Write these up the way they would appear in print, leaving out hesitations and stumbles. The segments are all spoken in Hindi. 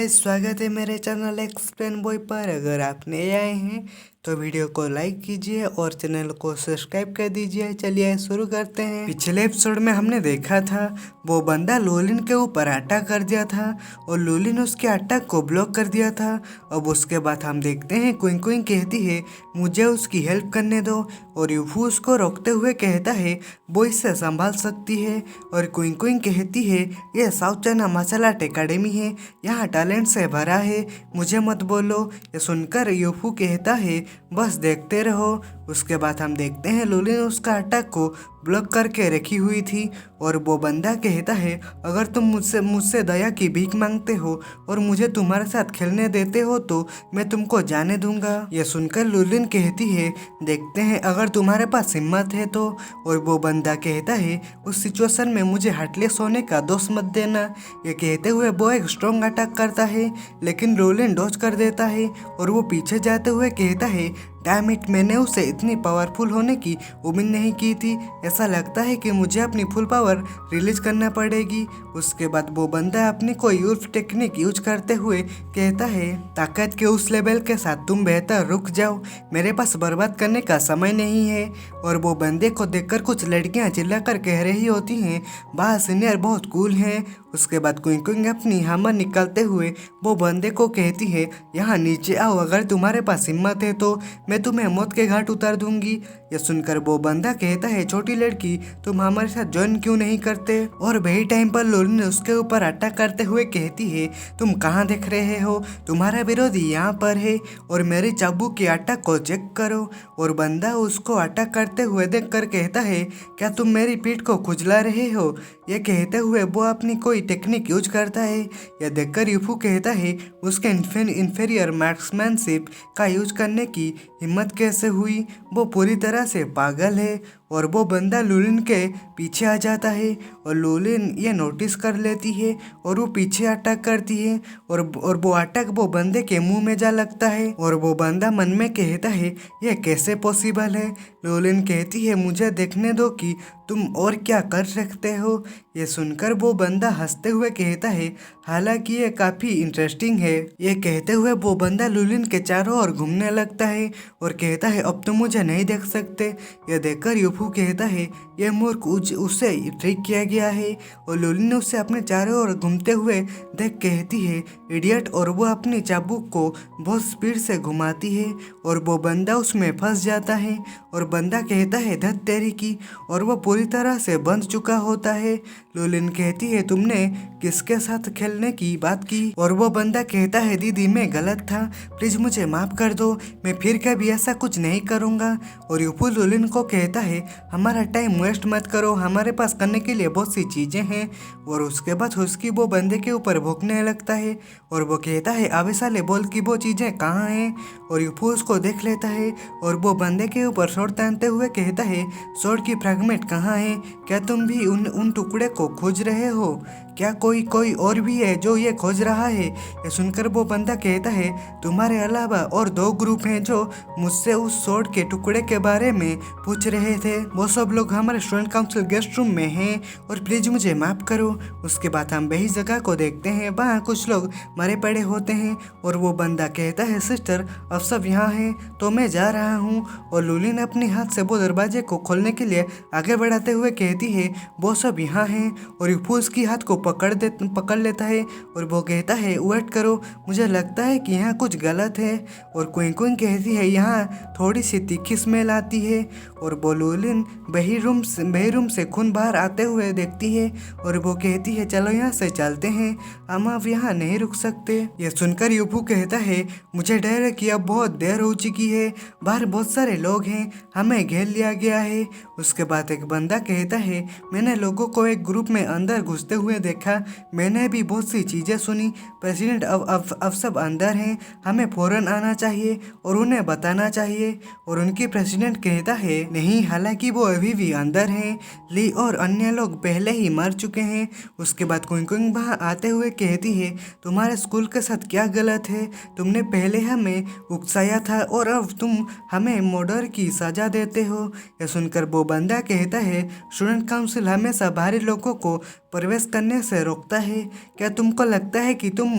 गाइस, स्वागत है मेरे चैनल एक्सप्लेन बॉय पर। अगर आप नए आए हैं तो वीडियो को लाइक कीजिए और चैनल को सब्सक्राइब कर दीजिए। चलिए शुरू करते हैं। पिछले एपिसोड में हमने देखा था वो बंदा लोलिन के ऊपर अटैक कर दिया था और लोलिन उसके अटैक को ब्लॉक कर दिया था। अब उसके बाद हम देखते हैं क्विंग क्विंग कहती है मुझे उसकी हेल्प करने दो और यूफू उसको रोकते हुए कहता है वो इससे संभाल सकती है। और क्विंग क्विंग कहती है ये South China martial art academy है, यहाँ टैलेंट से भरा है, मुझे मत बोलो। ये सुनकर यूफू कहता है बस देखते रहो। उसके बाद हम देखते हैं लोलिन उसका अटैक को ब्लॉक करके रखी हुई थी और वो बंदा कहता है अगर तुम मुझसे दया की भीख मांगते हो और मुझे तुम्हारे साथ खेलने देते हो तो मैं तुमको जाने दूंगा। यह सुनकर लोलिन कहती है देखते हैं अगर तुम्हारे पास हिम्मत है तो। और वो बंदा कहता है उस सिचुएशन में मुझे हार्टलेस होने का दोष मत देना। ये कहते हुए वो एक स्ट्रॉन्ग अटैक करता है लेकिन लोलिन डॉज कर देता है और वो पीछे जाते हुए कहता है डैम इट, मैंने उसे इतनी पावरफुल होने की उम्मीद नहीं की थी। ऐसा लगता है कि मुझे अपनी फुल पावर रिलीज करना पड़ेगी। उसके बाद वो बंदा अपनी कोई उल्फ टेक्निक यूज करते हुए कहता है ताकत के उस लेवल के साथ तुम बेहतर रुक जाओ, मेरे पास बर्बाद करने का समय नहीं है। और वो बंदे को देखकर कुछ लड़कियां चिल्लाकर कह रही होती हैं वाह सीनियर बहुत कूल है। उसके बाद क्विंग क्विंग अपनी हैमर निकालते हुए वो बंदे को कहती है यहाँ नीचे आओ, अगर तुम्हारे पास हिम्मत है तो मैं तुम्हें मौत के घाट उतार दूंगी। यह सुनकर वो बंदा कहता है छोटी लड़की तुम हमारे साथ ज्वाइन क्यों नहीं करते। और वही टाइम पर लोलिन उसके ऊपर अटैक करते हुए कहती है तुम कहाँ देख रहे हो, तुम्हारा विरोधी यहाँ पर है और मेरी चाबुक की अटैक को चेक करो। और बंदा उसको अटैक करते हुए देखकर कहता है क्या तुम मेरी पीठ को खुजला रहे हो। यह कहते हुए वो अपनी कोई टेक्निक यूज करता है। यह देखकर यूफू कहता है उसके इन्फीरियर मार्क्समैनशिप का यूज करने की हिम्मत कैसे हुई, वो पूरी तरह से पागल है। और वो बंदा लोलिन के पीछे आ जाता है और लोलिन ये नोटिस कर लेती है और वो पीछे अटैक करती है और वो अटैक वो बंदे के मुंह में जा लगता है। और वो बंदा मन में कहता है ये कैसे पॉसिबल है। लोलिन कहती है मुझे देखने दो कि तुम और क्या कर सकते हो। ये सुनकर वो बंदा हंसते हुए कहता है हालांकि ये काफ़ी इंटरेस्टिंग है। ये कहते हुए वो बंदा लोलिन के चारों ओर घूमने लगता है और कहता है अब तुम मुझे नहीं देख सकते। ये देखकर यूफू कहता है ये मूर्ख उसे ट्रिक किया गया है। और लोलिन उसे अपने चारों ओर घूमते हुए देख कहती है इडियट, और वो अपनी चाबुक को बहुत स्पीड से घुमाती है और वो बंदा उसमें फंस जाता है। और बंदा कहता है धत तेरी की, और वो पूरी तरह से बंध चुका होता है। लोलिन कहती है तुमने किसके साथ खेलने की बात की। और वो बंदा कहता है दीदी मैं गलत था, प्लीज मुझे माफ कर दो, मैं फिर कभी ऐसा कुछ नहीं करूँगा। और यूफू लोलिन को कहता है हमारा टाइम वेस्ट मत करो, हमारे पास करने के लिए बहुत सी चीज़ें हैं। और उसके बाद उसकी वो बंदे के ऊपर भोंकने लगता है और वो कहता है अबे साले बोल की वो चीज़ें कहाँ हैं। और यूफू उसको देख लेता है और वो बंदे के ऊपर शॉर्ट तानते हुए कहता है शॉर्ट की फ्रैगमेंट कहाँ है, क्या तुम भी उन टुकड़े को खोज रहे हो, क्या कोई और भी है जो ये खोज रहा है। ये सुनकर वो बंदा कहता है तुम्हारे अलावा और 2 ग्रुप हैं जो मुझसे उस स्वॉर्ड के टुकड़े के बारे में पूछ रहे थे, वो सब लोग हमारे स्टूडेंट काउंसिल गेस्ट रूम में हैं और प्लीज मुझे माफ करो। उसके बाद हम वही जगह को देखते हैं, वहाँ कुछ लोग मरे पड़े होते हैं और वो बंदा कहता है सिस्टर अब सब यहाँ हैं तो मैं जा रहा हूँ। और लोलिन अपने हाथ से वो दरवाजे को खोलने के लिए आगे बढ़ाते हुए कहती है वो सब यहाँ हैं। और यूफू उसकी हाथ को पकड़ लेता है और वो कहता है वेट करो, मुझे लगता है कि यहाँ कुछ गलत है। और क्विंग क्विंग कहती है यहाँ थोड़ी सी तीखी स्मेल आती है। और वो लोलिन वही रूम से खून बाहर आते हुए देखती है और वो कहती है चलो यहाँ से चलते हैं, हम अब यहाँ नहीं रुक सकते। यह सुनकर यूफू कहता है मुझे डर है कि अब बहुत देर हो चुकी है, बाहर बहुत सारे लोग हैं, हमें घेर लिया गया है। उसके बाद एक बंदा कहता है मैंने लोगों को एक ग्रुप में अंदर घुसते हुए देखा, मैंने भी बहुत सी चीज़ें सुनी, प्रेसिडेंट अब सब अंदर हैं, हमें फौरन आना चाहिए और उन्हें बताना चाहिए। और उनकी प्रेसिडेंट कहता है नहीं, हालांकि वो अभी भी अंदर हैं, ली और अन्य लोग पहले ही मर चुके हैं। उसके बाद क्विंग क्विंग वहाँ आते हुए कहती है तुम्हारे स्कूल के साथ क्या गलत है, तुमने पहले हमें उकसाया था और अब तुम हमें मर्डर की सजा देते हो। यह सुनकर वो बंदा कहता है स्टूडेंट काउंसिल हमेशा बाहरी लोगों को प्रवेश करने से रोकता है। क्या तुमको लगता है कि तुम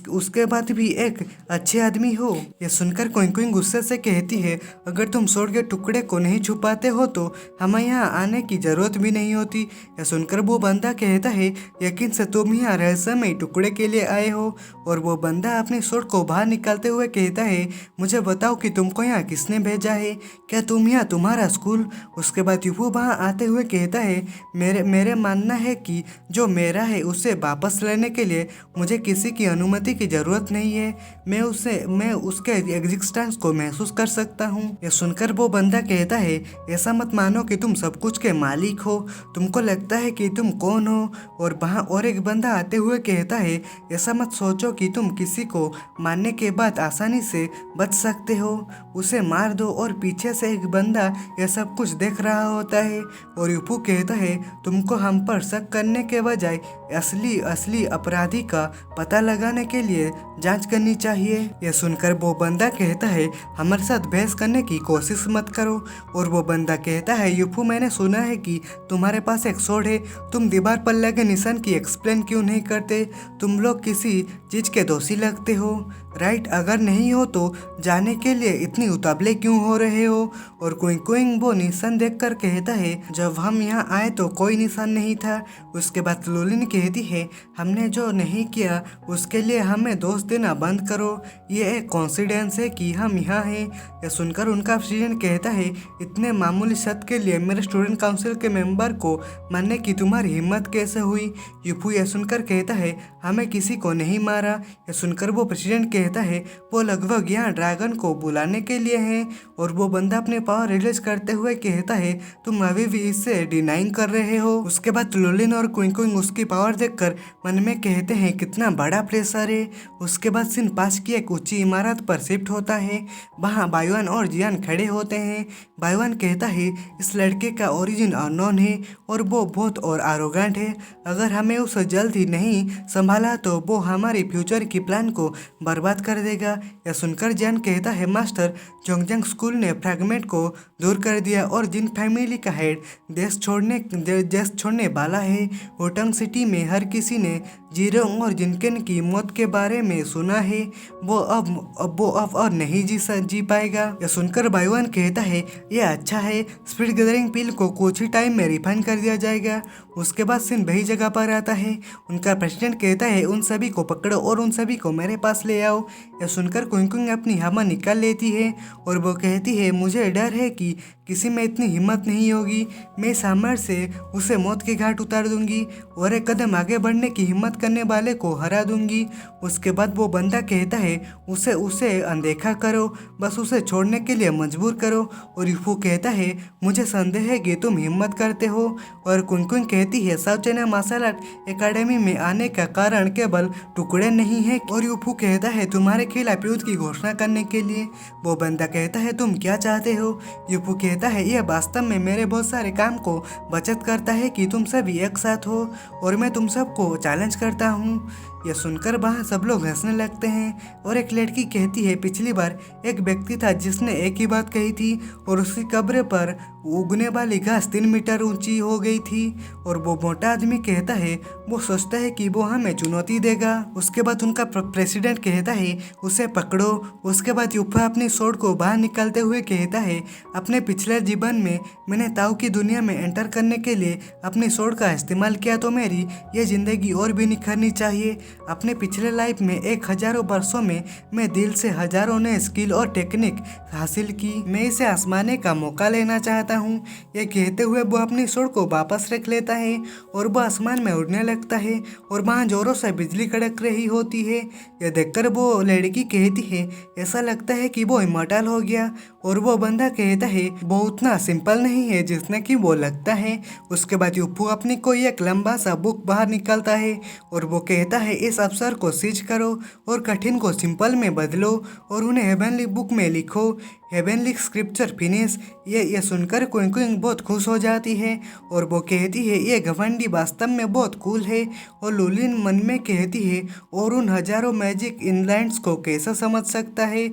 उसके बाद भी एक अच्छे आदमी हो? यह सुनकर क्विंग क्विंग गुस्से से कहती है अगर तुम स्वord के टुकड़े को नहीं छुपाते हो तो हमें यहाँ आने की जरूरत भी नहीं होती। यह सुनकर वो बंदा कहता है यकीन से तुम यहाँ रहस्यमय टुकड़े के लिए आए हो। और वो बंदा अपने स्वord को बाहर निकालते हुए कहता है मुझे बताओ कि तुमको यहाँ किसने भेजा है, क्या तुम यहाँ तुम्हारा स्कूल? उसके बाद यूफू वहाँ आते हुए कहता है मेरे मानना है कि जो मेरा है उसे वापस लेने के लिए मुझे किसी की अनुमति की जरूरत नहीं है। मैं उसके एग्जिस्टेंस को महसूस कर सकता हूँ। यह सुनकर वो बंदा कहता है ऐसा मत मानो कि तुम सब कुछ के मालिक हो, तुमको लगता है कि तुम कौन हो। और वहाँ और एक बंदा आते हुए कहता है ऐसा मत सोचो कि तुम किसी को मारने के बाद आसानी से बच सकते हो, उसे मार दो। और पीछे से एक बंदा यह सब कुछ देख रहा होता है और यूफू कहता है तुमको हम पर शक करने के बजाय असली अपराधी का पता लगाने के लिए जांच करनी चाहिए। यह सुनकर वो बंदा कहता है हमारे साथ बहस करने की कोशिश मत करो। और वो बंदा कहता है यूफू मैंने सुना है कि तुम्हारे पास एक स्वord है, तुम दीवार पर लगे निशान की एक्सप्लेन क्यों नहीं करते? तुम लोग किसी चीज के दोषी लगते हो, राइट? अगर नहीं हो तो जाने के लिए इतनी उतावले क्यों हो रहे हो? और क्विंग क्विंग वो निशान देखकर कहता है जब हम यहाँ आए तो कोई निशान नहीं था। उसके बाद लुलिन कहती है हमने जो नहीं किया उसके लिए हमें दोष देना बंद करो, ये एक कॉन्सिडेंस है कि हम यहाँ हैं। यह सुनकर उनका प्रेसिडेंट कहता है इतने मामूली शर्त के लिए मेरे स्टूडेंट काउंसिल के मेंबर को मारने की तुम्हारी हिम्मत कैसे हुई? यूफू यह सुनकर कहता है हमें किसी को नहीं मारा। यह सुनकर वो प्रेसिडेंट कहता है वो लगभग यहाँ ड्रैगन को बुलाने के लिए हैं। और वो बंदा अपने पावर रिलीज करते हुए कहता है तुम अभी भी इसे डिनाइंग कर रहे हो। उसके बाद लुलिन और क्विंग क्विंग उसकी पावर देखकर मन में कहते हैं कितना बड़ा प्रेशर है। उसके बाद सीन पास की एक ऊंची इमारत पर शिफ्ट होता है। वहाँ बायुआन और जियान खड़े होते हैं। बायुआन कहता है इस लड़के का ओरिजिन अननोन है और वो बहुत और आरोगेंट है, अगर हमें उसे जल्द ही नहीं संभाला तो वो हमारी फ्यूचर की प्लान को बर्बाद कर देगा। यह सुनकर जियान कहता है मास्टर जोंगजांग स्कूल ने फ्रैगमेंट को दूर कर दिया और जिन फैमिली का हेड देश छोड़ने वाला है। वोटंग सिटी में हर किसी ने जीरोंग और जिनकेन की मौत के बारे में सुना है, वो अब और नहीं जी पाएगा। यह सुनकर बायुआन कहता है यह अच्छा है, स्पीड गैदरिंग पिल को कुछ ही टाइम में रिफाइन कर दिया जाएगा। उसके बाद सिन वही जगह पर आता है। उनका प्रेसिडेंट कहता है उन सभी को पकड़ो और उन सभी को मेरे पास ले आओ। यह सुनकर क्विंग क्विंग अपनी हवा निकाल लेती है और वो कहती है मुझे डर है कि किसी में इतनी हिम्मत नहीं होगी, मैं सामर से उसे मौत के घाट उतार दूंगी और एक कदम आगे बढ़ने की हिम्मत करने वाले को हरा दूंगी। उसके बाद वो बंदा कहता है उसे अनदेखा करो, बस उसे छोड़ने के लिए मजबूर करो। और यूफू कहता है मुझे संदेह है कि तुम हिम्मत करते हो। और क्विंग क्विंग कहती है South China martial art academy में आने का कारण केवल टुकड़े नहीं है। और यूफू कहता है तुम्हारे खिलाफ युद्ध की घोषणा करने के लिए। वो बंदा कहता है तुम क्या चाहते हो? यूफू कहता है यह वास्तव में मेरे बहुत सारे काम को बचत करता है कि तुम सभी एक साथ हो और मैं तुम सबको चैलेंज करता हूँ। यह सुनकर वहाँ सब लोग हंसने लगते हैं और एक लड़की कहती है पिछली बार एक व्यक्ति था जिसने एक ही बात कही थी और उसकी कब्र पर उगने वाली घास 3 मीटर ऊंची हो गई थी। और वो मोटा आदमी कहता है वो सोचता है कि वो हमें चुनौती देगा। उसके बाद उनका प्रेसिडेंट कहता है उसे पकड़ो। उसके बाद यूफा अपनी स्वord को बाहर निकालते हुए कहता है अपने पिछले जीवन में मैंने ताऊ की दुनिया में एंटर करने के लिए अपनी स्वord का इस्तेमाल किया तो मेरी ये जिंदगी और भी निखरनी चाहिए। अपने पिछले लाइफ में 1000 वर्षों में मैं दिल से हजारों ने स्किल और टेक्निक हासिल की, मैं इसे आजमाने का मौका लेना चाहता हूँ। ये कहते हुए वो अपनी स्वord को वापस रख लेता है और वो आसमान में उड़ने लगता है और वहाँ जोरों से बिजली कड़क रही होती है। यह देखकर वो लड़की कहती है ऐसा लगता है कि वो इमॉर्टल हो गया। और वो बंदा कहता है वो उतना सिंपल नहीं है जितना कि वो लगता है। उसके बाद यूफू अपनी कोई एक लंबा सा बुक बाहर निकालता है और वो कहता है इस अवसर को सीज करो और कठिन को सिंपल में बदलो और उन्हें हेवनली बुक में लिखो, हेवनली स्क्रिप्चर फिनिश। ये सुनकर क्विंग क्विंग बहुत खुश हो जाती है और वो कहती है ये घमंडी वास्तव में बहुत कूल है। और लुलिन मन में कहती है और उन हजारों मैजिक इनलाइंस को कैसे समझ सकता है।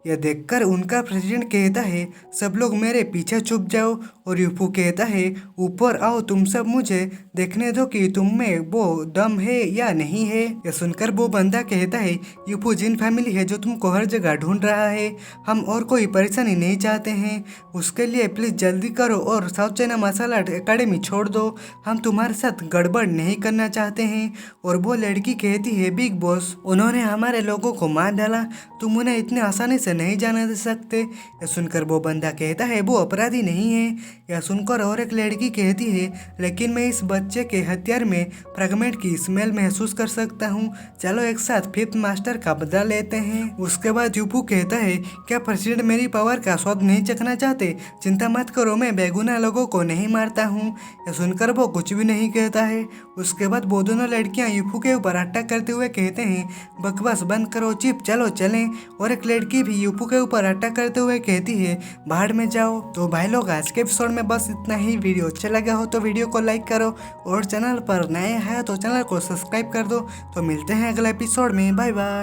यह देखकर उनका प्रेसिडेंट कहता है सब लोग मेरे पीछे छुप जाओ और यूफू कहता है ऊपर आओ तुम सब, मुझे देखने दो कि तुम में वो दम है या नहीं है। यह सुनकर वो बंदा कहता है यूफू जिन फैमिली है जो तुमको हर जगह ढूंढ रहा है, हम और कोई परेशानी नहीं चाहते हैं, उसके लिए प्लीज जल्दी करो और South China martial art academy छोड़ दो, हम तुम्हारे साथ गड़बड़ नहीं करना चाहते हैं। और वो लड़की कहती है बिग बॉस उन्होंने हमारे लोगों को मार डाला, तुम उन्हें इतनी आसानी से नहीं जाने दे सकते। यह सुनकर वो बंदा कहता है वो अपराधी नहीं है। यह सुनकर और एक लड़की कहती है लेकिन मैं इस बच्चे के हथियार में फ्रेगमेंट की स्मेल महसूस कर सकता हूँ, चलो एक साथ फिफ्थ मास्टर का बदला लेते हैं। उसके बाद यूपू कहता है क्या प्रेसिडेंट मेरी पावर का स्वाद नहीं चखना चाहते, चिंता मत करो मैं बेगुनाह लोगों को नहीं मारता हूँ। यह सुनकर वो कुछ भी नहीं कहता है। उसके बाद वो दोनों लड़कियां यूफू के ऊपर अटैक करते हुए कहते हैं बकवास बंद करो चिप, चलो चलें। और एक लड़की भी यूफू के ऊपर अटैक करते हुए कहती है बाहर में जाओ। तो भाई लोग आज के एपिसोड में बस इतना ही। वीडियो अच्छा लगा हो तो वीडियो को लाइक करो और चैनल पर नए हैं तो चैनल को सब्सक्राइब कर दो। तो मिलते हैं अगले एपिसोड में, बाय बाय।